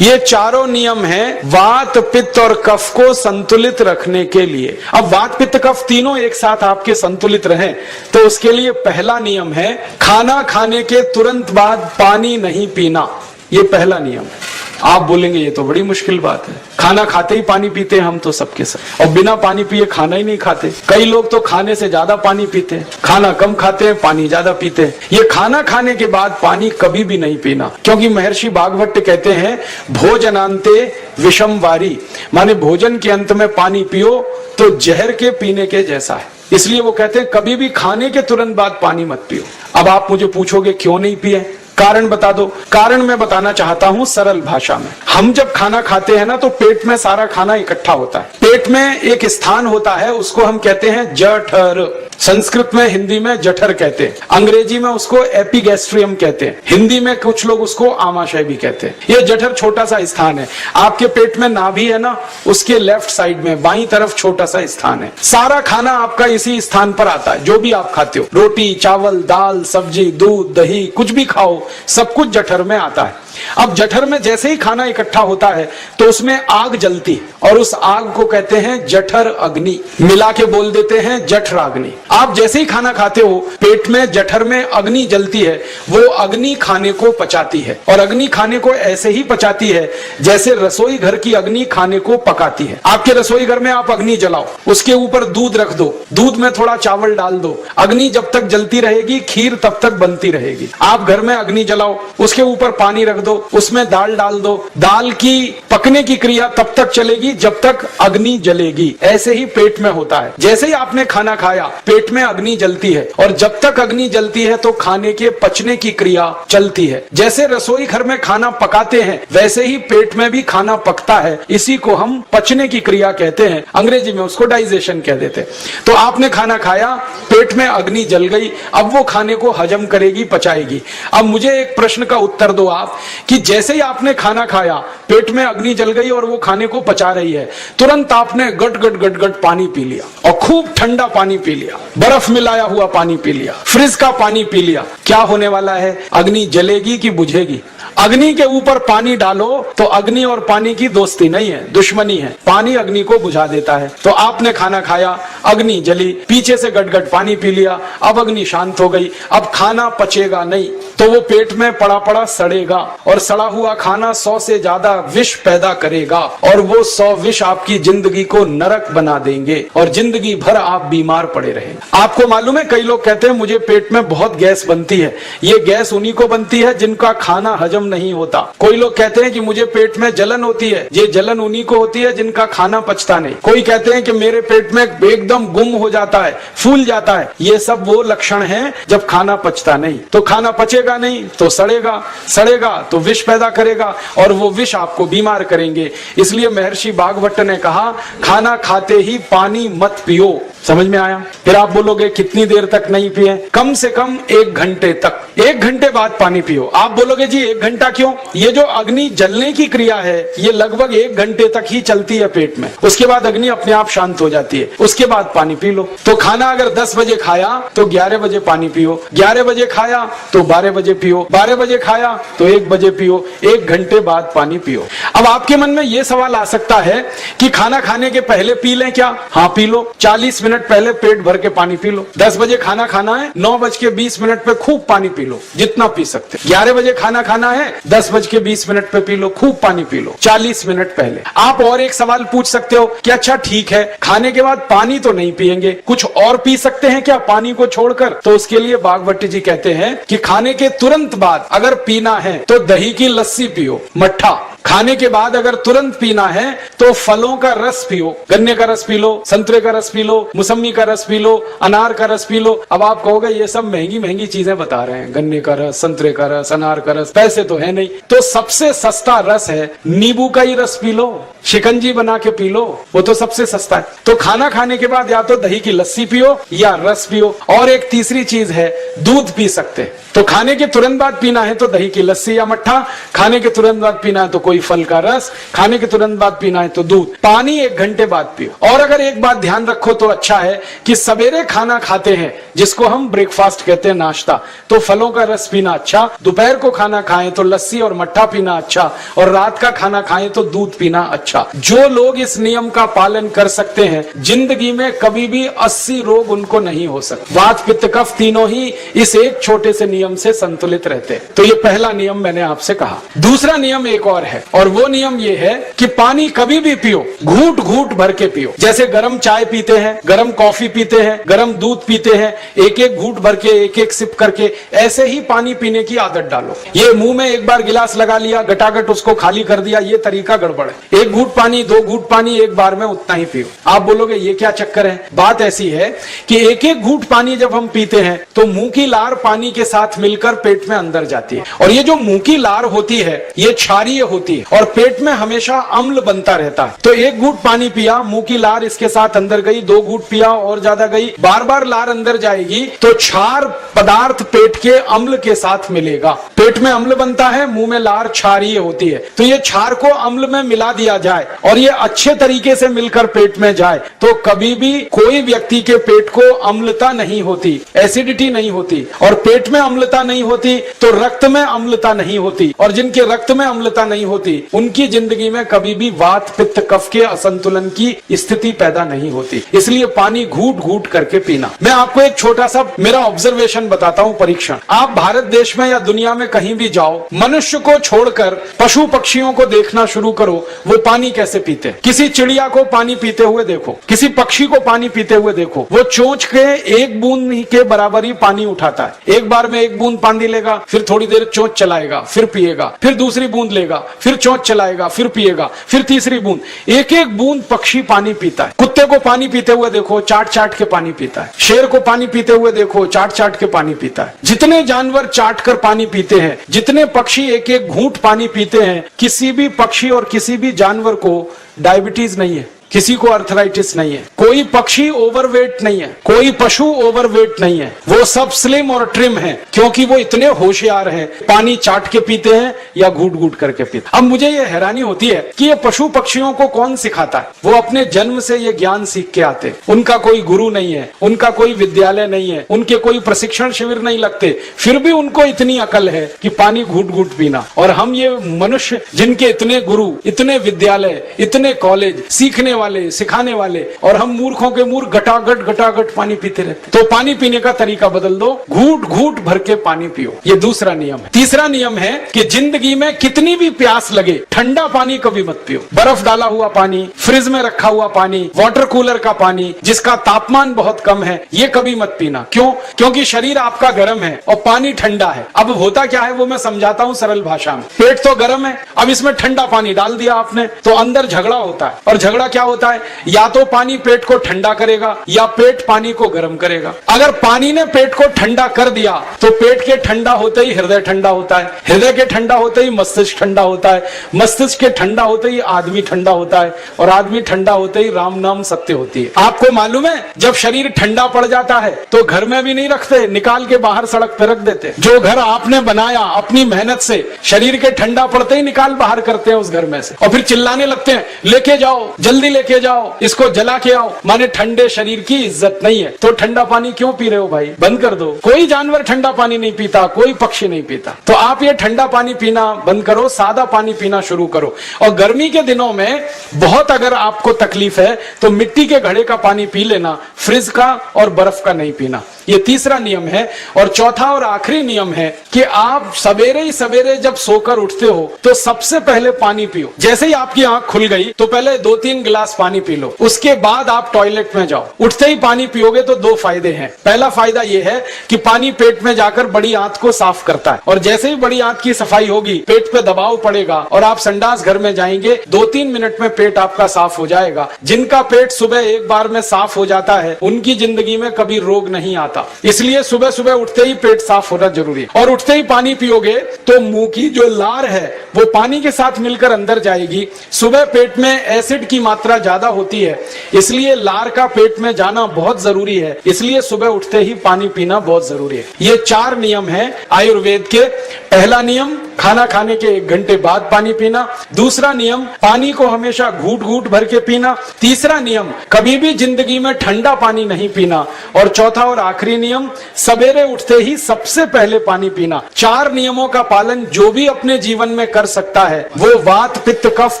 ये चारों नियम हैं वात पित्त और कफ को संतुलित रखने के लिए। अब वात पित्त कफ तीनों एक साथ आपके संतुलित रहें तो उसके लिए पहला नियम है खाना खाने के तुरंत बाद पानी नहीं पीना। ये पहला नियम है। आप बोलेंगे ये तो बड़ी मुश्किल बात है, खाना खाते ही पानी पीते हैं हम तो सबके सब, और बिना पानी पिए खाना ही नहीं खाते। कई लोग तो खाने से ज्यादा पानी पीते हैं, खाना कम खाते हैं पानी ज्यादा पीते हैं। ये खाना खाने के बाद पानी कभी भी नहीं पीना, क्योंकि महर्षि भागवत कहते हैं भोजनांते विषम वारी, माने भोजन के अंत में पानी पियो तो जहर के पीने के जैसा है। इसलिए वो कहते हैं कभी भी खाने के तुरंत बाद पानी मत पियो। अब आप मुझे पूछोगे क्यों नहीं पिए, कारण बता दो। कारण मैं बताना चाहता हूं सरल भाषा में। हम जब खाना खाते हैं ना तो पेट में सारा खाना इकट्ठा होता है। पेट में एक स्थान होता है, उसको हम कहते हैं जठर। संस्कृत में, हिंदी में जठर कहते हैं, अंग्रेजी में उसको एपिगैस्ट्रियम कहते हैं, हिंदी में कुछ लोग उसको आमाशय भी कहते हैं। ये जठर छोटा सा स्थान है। आपके पेट में नाभि है ना, उसके लेफ्ट साइड में बाईं तरफ छोटा सा स्थान है। सारा खाना आपका इसी स्थान पर आता है। जो भी आप खाते हो, रोटी चावल दाल सब्जी दूध दही कुछ भी खाओ, सब कुछ जठर में आता है। अब जठर में जैसे ही खाना इकट्ठा होता है तो उसमें आग जलती है और उस आग को कहते हैं जठर अग्नि। मिला के बोल देते हैं जठराग्नि। आप जैसे ही खाना खाते हो पेट में जठर में अग्नि जलती है, वो अग्नि खाने को पचाती है। और अग्नि खाने को ऐसे ही पचाती है जैसे रसोई घर की अग्नि खाने को पकाती है। आपके रसोई घर में आप अग्नि जलाओ, उसके ऊपर दूध रख दो, दूध में थोड़ा चावल डाल दो, अग्नि जब तक जलती रहेगी खीर तब तक बनती रहेगी। आप घर में अग्नि जलाओ, उसके ऊपर पानी रख दो, उसमें दाल डाल दो, दाल की पकने की क्रिया तब तक चलेगी जब तक अग्नि जलेगी। ऐसे ही पेट में होता है। जैसे ही आपने खाना खाया पेट में अग्नि जलती है, और जब तक अग्नि जलती है तो खाने के पचने की क्रिया चलती है। जैसे रसोई घर में खाना पकाते हैं वैसे ही पेट में भी खाना पकता है। इसी को हम पचने की क्रिया कहते हैं, अंग्रेजी में उसको डाइजेशन कह देते हैं। तो आपने खाना खाया, पेट में अग्नि जल गई, अब वो खाने को हजम करेगी, पचाएगी। अब मुझे एक प्रश्न का उत्तर दो आप कि जैसे ही आपने खाना खाया पेट में अग्नि जल गई और वो खाने को पचा रही है, तुरंत आपने गट गट गट गट पानी पी लिया, और खूब ठंडा पानी पी लिया, बर्फ मिलाया हुआ पानी पी लिया, फ्रिज का पानी पी लिया। क्या होने वाला है? अग्नि जलेगी कि बुझेगी? अग्नि के ऊपर पानी डालो तो अग्नि और पानी की दोस्ती नहीं है, दुश्मनी है। पानी अग्नि को बुझा देता है। तो आपने खाना खाया, अग्नि जली, पीछे से गट गट पानी पी लिया, अब अग्नि शांत हो गई, अब खाना पचेगा नहीं तो वो पेट में पड़ा पड़ा सड़ेगा, और सड़ा हुआ खाना 100 से ज्यादा विष पैदा करेगा, और वो 100 विष आपकी जिंदगी को नरक बना देंगे और जिंदगी भर आप बीमार पड़े रहेंगे। आपको मालूम है कई लोग कहते हैं मुझे पेट में बहुत गैस बनती है। ये गैस उन्हीं को बनती है जिनका खाना हजम नहीं होता। कोई लोग कहते हैं कि मुझे पेट में जलन होती है, ये जलन उन्हीं को होती है जिनका खाना पचता नहीं। कोई कहते हैं कि मेरे पेट में एकदम गुम हो जाता है, फूल जाता है। ये सब वो लक्षण हैं जब खाना पचता नहीं। तो खाना पचेगा नहीं तो सड़ेगा, सड़ेगा तो विष पैदा करेगा, और वो विष आपको बीमार करेंगे। इसलिए महर्षि भागवत ने कहा खाना खाते ही पानी मत पियो। समझ में आया? फिर आप बोलोगे कितनी देर तक नहीं पिए? कम से कम 1 घंटे तक। 1 घंटे बाद पानी पियो। आप बोलोगे जी 1 घंटा क्यों? ये जो अग्नि जलने की क्रिया है ये लगभग 1 घंटे तक ही चलती है पेट में, उसके बाद अग्नि अपने आप शांत हो जाती है, उसके बाद पानी पी लो। तो खाना अगर 10 बजे खाया तो 11 बजे पानी पियो, 11 बजे खाया तो 12 बजे पियो, 12 बजे खाया तो 1 बजे पियो, 1 घंटे बाद पानी पियो। अब आपके मन में ये सवाल आ सकता है कि खाना खाने के पहले पी लें क्या? हाँ पी लो, 40 मिनट पहले पेट भर के पानी पी लो। 10 बजे खाना खाना है, 9:20 पे खूब पानी पी लो, जितना पी सकते। 11 बजे खाना खाना है, 10:20 पे पी लो, खूब पानी पी लो, 40 मिनट पहले। आप और एक सवाल पूछ सकते हो कि अच्छा ठीक है, खाने के बाद पानी तो नहीं पिएंगे, कुछ और पी सकते हैं क्या पानी को छोड़कर? तो उसके लिए भागवत जी कहते हैं कि खाने के तुरंत बाद अगर पीना है तो दही की लस्सी पियो, मट्ठा। खाने के बाद अगर तुरंत पीना है तो फलों का रस पियो, गन्ने का रस पी लो, संतरे का रस पी लो, मौसमी का रस पी लो, अनार का रस पी लो। अब आप कहोगे ये सब महंगी महंगी चीजें बता रहे हैं, गन्ने का रस, संतरे का रस, अनार का रस, पैसे तो है नहीं। तो सबसे सस्ता रस है नींबू का ही रस पी लो, शिकंजी बना के पी लो, वो तो सबसे सस्ता है। तो खाना खाने के बाद या तो दही की लस्सी पियो या रस पियो। और एक तीसरी चीज है, दूध पी सकते हैं। तो खाने के तुरंत बाद पीना है तो दही की लस्सी या मट्ठा, खाने के तुरंत बाद पीना है तो कोई कोई फल का रस, खाने के तुरंत बाद पीना है तो दूध, पानी 1 घंटे बाद पियो। और अगर एक बात ध्यान रखो तो अच्छा है कि सवेरे खाना खाते हैं जिसको हम ब्रेकफास्ट कहते हैं, नाश्ता, तो फलों का रस पीना अच्छा, दोपहर को खाना खाएं तो लस्सी और मट्ठा पीना अच्छा, और रात का खाना खाएं तो दूध पीना अच्छा। जो लोग इस नियम का पालन कर सकते हैं जिंदगी में कभी भी 80 रोग उनको नहीं हो सकते। वात पित्त कफ तीनों ही इस एक छोटे से नियम से संतुलित रहते हैं। तो ये पहला नियम मैंने आपसे कहा। दूसरा नियम एक और है, और वो नियम ये है कि पानी कभी भी पियो, घूट घूट भर के पियो। जैसे गरम चाय पीते हैं, गरम कॉफी पीते हैं, गरम दूध पीते हैं, एक एक घूट भर के, एक एक सिप करके, ऐसे ही पानी पीने की आदत डालो। ये मुंह में एक बार गिलास लगा लिया, गटागट उसको खाली कर दिया, ये तरीका गड़बड़ है। 1 घूट पानी, 2 घूट पानी एक बार में उतना ही पियो। आप बोलोगे ये क्या चक्कर है? बात ऐसी है कि एक एक घूट पानी जब हम पीते हैं तो मुंह की लार पानी के साथ मिलकर पेट में अंदर जाती है, और ये जो मुंह की लार होती है ये क्षारीय होती है और पेट में हमेशा अम्ल बनता रहता है। तो 1 घूट पानी पिया, मुंह की लार इसके साथ अंदर गई, 2 घूट पिया और ज्यादा गई, बार बार लार अंदर जाएगी तो क्षार पदार्थ पेट के अम्ल के साथ मिलेगा। पेट में अम्ल बनता है, मुंह में लार क्षारीय होती है, तो ये क्षार को अम्ल में मिला दिया जाए और ये अच्छे तरीके से मिलकर पेट में जाए तो कभी भी कोई व्यक्ति के पेट को अम्लता नहीं होती, एसिडिटी नहीं होती, और पेट में अम्लता नहीं होती तो रक्त में अम्लता नहीं होती, और जिनके रक्त में अम्लता नहीं होती उनकी जिंदगी में कभी भी वात पित्त कफ के असंतुलन की स्थिति पैदा नहीं होती। इसलिए पानी घूट घूट करके पीना। मैं आपको एक छोटा सा मेरा ऑब्जर्वेशन बताता हूँ, परीक्षण। आप भारत देश में या दुनिया में कहीं भी जाओ, मनुष्य को छोड़कर पशु पक्षियों को देखना शुरू करो, वो पानी कैसे पीते। किसी चिड़िया को पानी पीते हुए देखो, किसी पक्षी को पानी पीते हुए देखो, वो चोंच के 1 बूंद के बराबर ही पानी उठाता है। एक बार में 1 बूंद पानी लेगा, फिर थोड़ी देर चोंच चलाएगा, फिर पिएगा, फिर दूसरी बूंद लेगा, फिर चोंच चलाएगा, फिर पिएगा, फिर तीसरी बूंद। एक एक बूंद पक्षी पानी पीता है। कुत्ते को पानी पीते हुए देखो, चाट चाट के पानी पीता है। शेर को पानी पीते हुए देखो, चाट चाट के पानी पीता है। जितने जानवर चाट कर पानी पीते हैं, जितने पक्षी एक एक घूंट पानी पीते हैं, किसी भी पक्षी और किसी भी जानवर को डायबिटीज नहीं है, किसी को अर्थराइटिस नहीं है, कोई पक्षी ओवरवेट नहीं है, कोई पशु ओवरवेट नहीं है, वो सब स्लिम और ट्रिम है, क्योंकि वो इतने होशियार हैं, पानी चाट के पीते हैं या घूट घूट करके पीते। अब मुझे ये हैरानी होती है कि ये पशु पक्षियों को कौन सिखाता है? वो अपने जन्म से ये ज्ञान सीख के आते, उनका कोई गुरु नहीं है, उनका कोई विद्यालय नहीं है, उनके कोई प्रशिक्षण शिविर नहीं लगते, फिर भी उनको इतनी अकल है कि पानी घूट घूट पीना। और हम ये मनुष्य जिनके इतने गुरु, इतने विद्यालय, इतने कॉलेज, सीखने वाले, सिखाने वाले, और हम मूर्खों के मूर्ख घटाघट पानी पीते रहते। तो पानी पीने का तरीका बदल दो, घूट घूट भर के पानी पियो। ये दूसरा नियम है। तीसरा नियम है कि जिंदगी में कितनी भी प्यास लगे, ठंडा पानी कभी मत पियो। बर्फ डाला हुआ पानी, फ्रिज में रखा हुआ पानी, वाटर कूलर का पानी जिसका तापमान बहुत कम है, ये कभी मत पीना। क्यों? क्योंकि शरीर आपका गर्म है और पानी ठंडा है। अब होता क्या है वो मैं समझाता हूँ सरल भाषा में। पेट तो गर्म है, अब इसमें ठंडा पानी डाल दिया आपने तो अंदर झगड़ा होता है, और झगड़ा क्या होता है? या तो पानी पेट को ठंडा करेगा या पेट पानी को गर्म करेगा। अगर पानी ने पेट को ठंडा कर दिया तो पेट के ठंडा होते ही हृदय ठंडा होता है, हृदय के ठंडा होते ही मस्तिष्क ठंडा होता है, मस्तिष्क के ठंडा होते ही आदमी ठंडा होता है, और आदमी ठंडा होते ही राम नाम सत्य होती है। आपको मालूम है जब शरीर ठंडा पड़ जाता है तो घर में भी नहीं रखते, निकाल के बाहर सड़क पे रख देते। जो घर आपने बनाया अपनी मेहनत से, शरीर के ठंडा पड़ते ही निकाल बाहर करते हैं उस घर में से, और फिर चिल्लाने लगते हैं लेके जाओ, जल्दी लेके जाओ, इसको जला के आओ। माने ठंडे शरीर की इज्जत नहीं है। तो ठंडा पानी क्यों पी रहे हो भाई? बंद कर दो। कोई जानवर ठंडा पानी नहीं पीता, कोई पक्षी नहीं पीता, तो आप ये ठंडा पानी पीना बंद करो, सादा पानी पीना शुरू करो। और गर्मी के दिनों में बहुत अगर आपको तकलीफ है तो मिट्टी के घड़े का पानी पी लेना, फ्रिज का और बर्फ का नहीं पीना। ये तीसरा नियम है। और चौथा और आखिरी नियम है कि आप सवेरे ही सवेरे जब सोकर उठते हो तो सबसे पहले पानी पियो। जैसे ही आपकी आंख खुल गई तो पहले 2-3 गिलास पानी पी लो, उसके बाद आप टॉयलेट में जाओ। उठते ही पानी पियोगे तो 2 फायदे हैं। पहला फायदा यह है कि पानी पेट में जाकर बड़ी आंत को साफ करता है, और जैसे ही बड़ी आंत की सफाई होगी पेट पे दबाव पड़ेगा और आप संडास घर में जाएंगे, 2-3 मिनट में पेट आपका साफ हो जाएगा। जिनका पेट सुबह एक बार में साफ हो जाता है उनकी जिंदगी में कभी रोग नहीं आता। इसलिए सुबह सुबह उठते ही पेट साफ होना जरूरी है। और उठते ही पानी पियोगे तो मुंह की जो लार है वो पानी के साथ मिलकर अंदर जाएगी। सुबह पेट में एसिड की मात्रा क्षमता ज्यादा होती है, इसलिए लार का पेट में जाना बहुत जरूरी है। इसलिए सुबह उठते ही पानी पीना बहुत जरूरी है। ये 4 नियम है आयुर्वेद के। पहला नियम, खाना खाने के 1 घंटे बाद पानी पीना। दूसरा नियम, पानी को हमेशा घूट घूट भर के पीना। तीसरा नियम, कभी भी जिंदगी में ठंडा पानी नहीं पीना। और चौथा और आखिरी नियम, सवेरे उठते ही सबसे पहले पानी पीना। 4 नियमों का पालन जो भी अपने जीवन में कर सकता है, वो वात पित्त कफ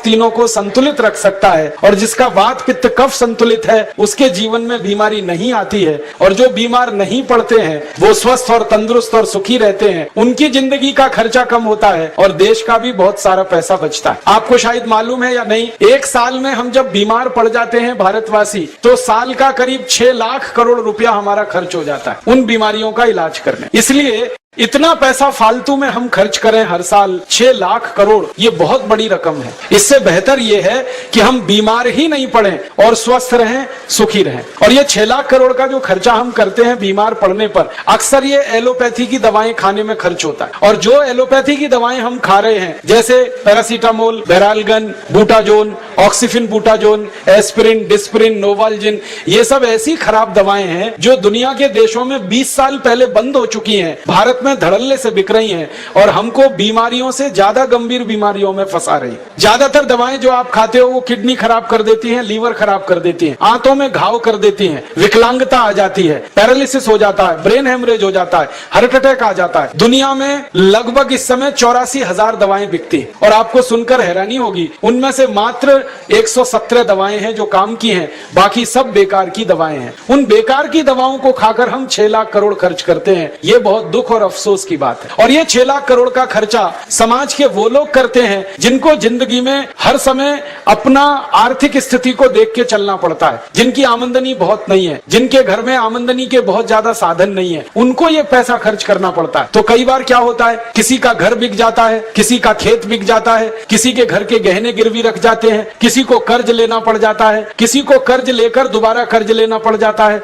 तीनों को संतुलित रख सकता है। और जिसका वात पित्त कफ संतुलित है, उसके जीवन में बीमारी नहीं आती है। और जो बीमार नहीं पड़ते हैं, वो स्वस्थ और तंदुरुस्त और सुखी रहते हैं। उनकी जिंदगी का खर्चा कम होता है और देश का भी बहुत सारा पैसा बचता है। आपको शायद मालूम है या नहीं, 1 साल में हम जब बीमार पड़ जाते हैं भारतवासी, तो साल का करीब 6 लाख करोड़ रुपया हमारा खर्च हो जाता है उन बीमारियों का इलाज करने। इसलिए इतना पैसा फालतू में हम खर्च करें हर साल 6 लाख करोड़, ये बहुत बड़ी रकम है। इससे बेहतर ये है कि हम बीमार ही नहीं पड़े और स्वस्थ रहें, सुखी रहें। और ये 6 लाख करोड़ का जो खर्चा हम करते हैं बीमार पड़ने पर, अक्सर ये एलोपैथी की दवाएं खाने में खर्च होता है। और जो एलोपैथी की दवाएं हम खा रहे हैं, जैसे paracetamol, Baralgan, butazone, oxyphenbutazone, aspirin, Disprin, Novalgin, ये सब ऐसी खराब दवाएं हैं जो दुनिया के देशों में 20 साल पहले बंद हो चुकी हैं, भारत में धड़ल्ले से बिक रही हैं और हमको बीमारियों से ज्यादा गंभीर बीमारियों में फंसा रही। ज्यादातर दवाएं जो आप खाते हो वो किडनी खराब कर देती हैं, लीवर खराब कर देती हैं, आंतों में घाव कर देती हैं, विकलांगता आ जाती है, पैरालिसिस हो जाता है, ब्रेन हेमरेज हो जाता है, हार्ट अटैक आ जाता है। दुनिया में लगभग इस समय 84,000 दवाएं बिकती हैं। और आपको सुनकर हैरानी होगी, उनमें से मात्र 117 दवाएं हैं जो काम की हैं, बाकी सब बेकार की दवाएं हैं। उन बेकार की दवाओं को खाकर हम 6 लाख करोड़ खर्च करते हैं। ये बहुत दुख और अफसोस की बात है। और ये 6 लाख करोड़ का खर्चा समाज के वो लोग करते हैं जिनको जिंदगी में हर समय अपना आर्थिक स्थिति को देख के चलना पड़ता है, जिनकी आमदनी बहुत नहीं है, जिनके घर में आमदनी के बहुत ज्यादा साधन नहीं है, उनको ये पैसा खर्च करना पड़ता है। तो कई बार क्या होता है, किसी का घर बिक जाता है, किसी का खेत बिक जाता है, किसी के घर के गहने गिरवी रख जाते हैं, किसी को कर्ज लेना पड़ जाता है, किसी को कर्ज लेकर दोबारा कर्ज लेना पड़ जाता है।